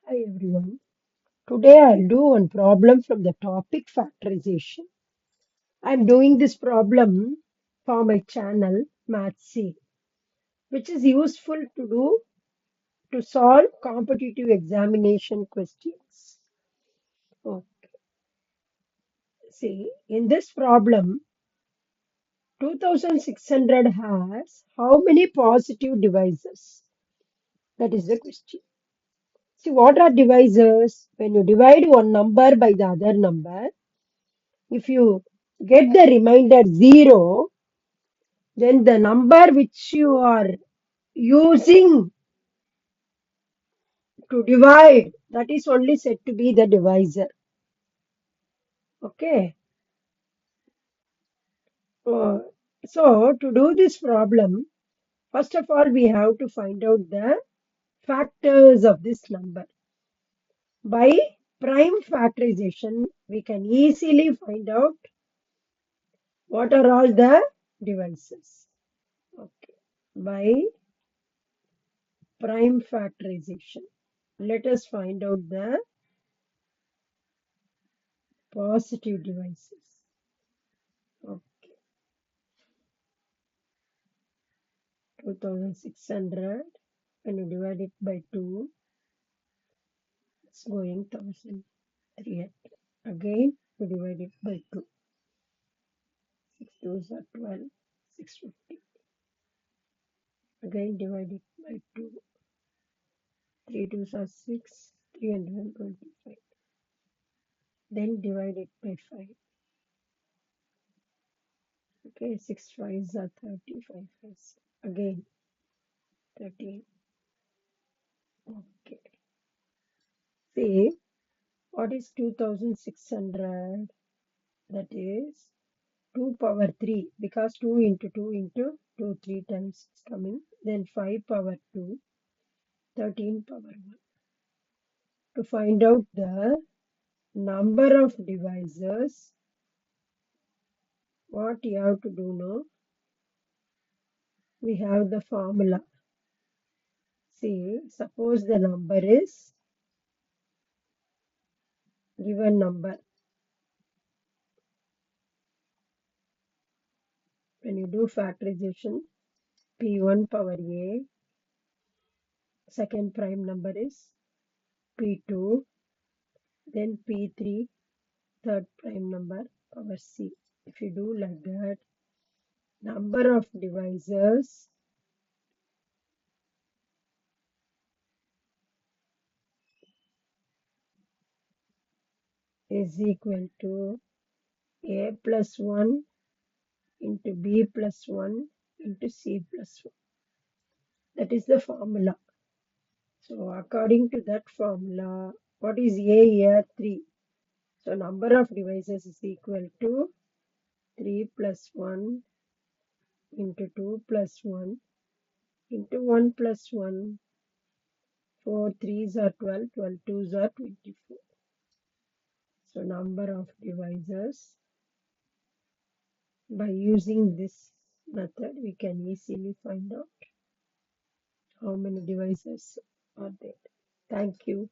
Hi everyone. Today I'll do one problem from the topic factorization. I'm doing this problem for my channel Matzy, which is useful to do to solve competitive examination questions. Okay. See, in this problem, 2600 has how many positive divisors? That is the question. See, what are divisors? When you divide one number by the other number, if you get the remainder 0, then the number which you are using to divide, that is only said to be the divisor. Okay. Uh, so to do this problem, first of all, we have to find out the factors of this number. By prime factorization, we can easily find out what are all the divisors. Okay. By prime factorization, let us find out the positive divisors. Okay, 2600 when you divide it by 2, it's going 1300. Again, you divide it by 2. 6 2s are 12, 650. Again, divide it by 2. 3 2s are 6, 325. Then divide it by 5. Okay, 6 5s are 35. Again, 13. Okay. See, what is 2600? That is 2 power 3, because 2 into 2 into 2 3 times is coming. Then 5 power 2, 13 power 1. To find out the number of divisors, what you have to do now? We have the formula. See, suppose the number is given number. When you do factorization, P1 power A, second prime number is P2, then P3, third prime number power C. If you do like that, number of divisors is equal to A plus 1 into B plus 1 into C plus 1. That is the formula. So according to that formula, what is A here? 3. So number of divisors is equal to 3 plus 1 into 2 plus 1 into 1 plus 1. 4 3s are 12, 12 2s are 24. So number of divisors, by using this method, we can easily find out how many divisors are there. Thank you.